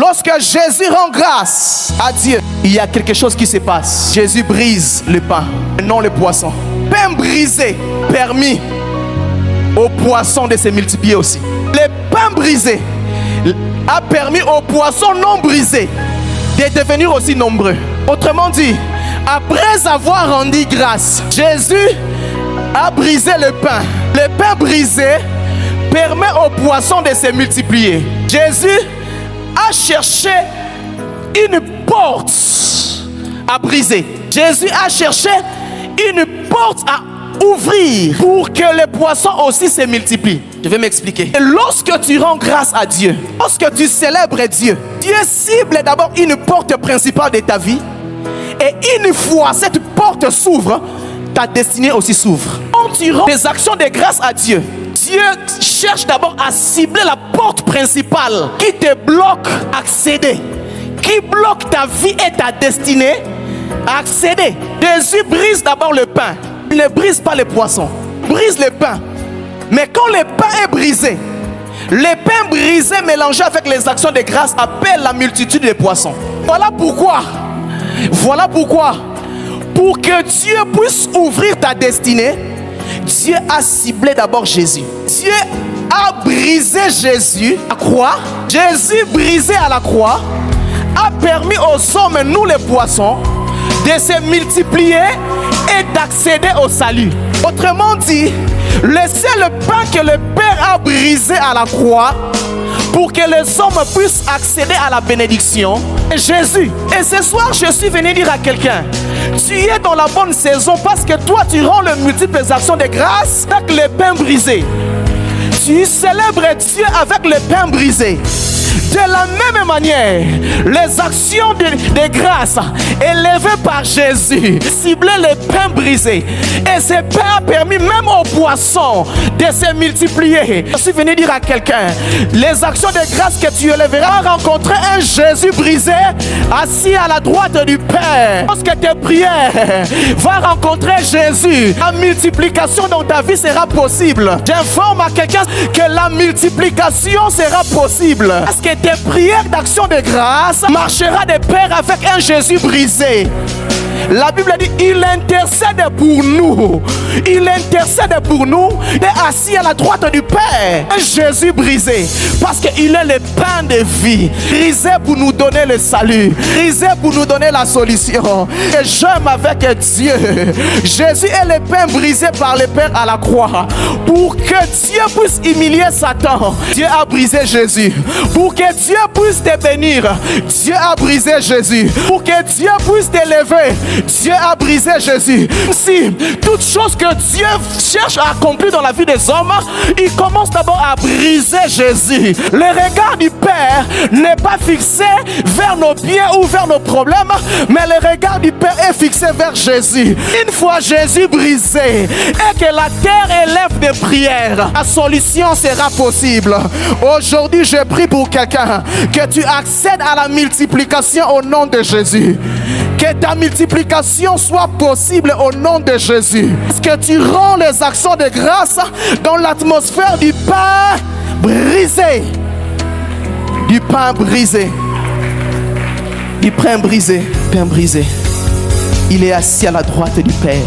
Lorsque Jésus rend grâce à Dieu, il y a quelque chose qui se passe. Jésus brise le pain, non le poisson. Pain brisé permis aux poissons de se multiplier aussi. Le pain brisé a permis aux poissons non brisés de devenir aussi nombreux. Autrement dit, après avoir rendu grâce, Jésus a brisé le pain. Le pain brisé permet aux poissons de se multiplier. Jésus a cherché une porte à briser. Jésus a cherché une porte à ouvrir pour que les poissons aussi se multiplient. Je vais m'expliquer. Et lorsque tu rends grâce à Dieu, lorsque tu célèbres Dieu, Dieu cible d'abord une porte principale de ta vie. Et une fois cette porte s'ouvre, ta destinée aussi s'ouvre. Quand tu rends des actions de grâce à Dieu, Dieu cherche d'abord à cibler la porte principale qui te bloque à accéder, qui bloque ta vie et ta destinée à accéder. Jésus brise d'abord le pain. Il ne brise pas les poissons, brise le pain. Mais quand le pain est brisé, le pain brisé mélangé avec les actions de grâce appelle la multitude de poissons. Voilà pourquoi, pour que Dieu puisse ouvrir ta destinée, Dieu a ciblé d'abord Jésus. Dieu a brisé Jésus à la croix. Jésus brisé à la croix a permis aux hommes, nous les poissons, de se multiplier et d'accéder au salut. Autrement dit, laissez le pain que le Père a brisé à la croix pour que les hommes puissent accéder à la bénédiction. Jésus. Et ce soir, je suis venu dire à quelqu'un, tu es dans la bonne saison parce que toi, tu rends les multiples actions de grâce avec le pain brisé. Tu célèbres Dieu avec le pain brisé. De la même manière, les actions de grâce élevées par Jésus ciblaient les pains brisés. Et ce pain a permis même aux poissons de se multiplier. Je suis venu dire à quelqu'un, les actions de grâce que tu élèveras rencontrer un Jésus brisé assis à la droite du Père. Lorsque tes prières vont rencontrer Jésus, la multiplication dans ta vie sera possible. J'informe à quelqu'un que la multiplication sera possible. Parce que tes prières d'action de grâce marchera de pair avec un Jésus brisé. La Bible dit, il intercède pour nous. Il intercède pour nous et assis à la droite du Père. Un Jésus brisé. Parce qu'il est le pain de vie. Brisé pour nous donner le salut. Brisé pour nous donner la solution. Et j'aime avec Dieu. Jésus est le pain brisé par le Père à la croix. Pour que Dieu puisse humilier Satan, Dieu a brisé Jésus. Pour que Dieu puisse te bénir, Dieu a brisé Jésus. Pour que Dieu puisse t'élever, Dieu a brisé Jésus. Si toute chose que Dieu cherche à accomplir dans la vie des hommes, il commence d'abord à briser Jésus. Le regard du Père n'est pas fixé vers nos biens ou vers nos problèmes, mais le regard du Père est fixé vers Jésus. Une fois Jésus brisé et que la terre élève des prières, la solution sera possible. Aujourd'hui, je prie pour quelqu'un que tu accèdes à la multiplication au nom de Jésus. Que ta multiplication soit possible au nom de Jésus. Parce que tu rends les actions de grâce dans l'atmosphère du pain brisé. Du pain brisé. Du pain brisé. Pain brisé. Il est assis à la droite du Père.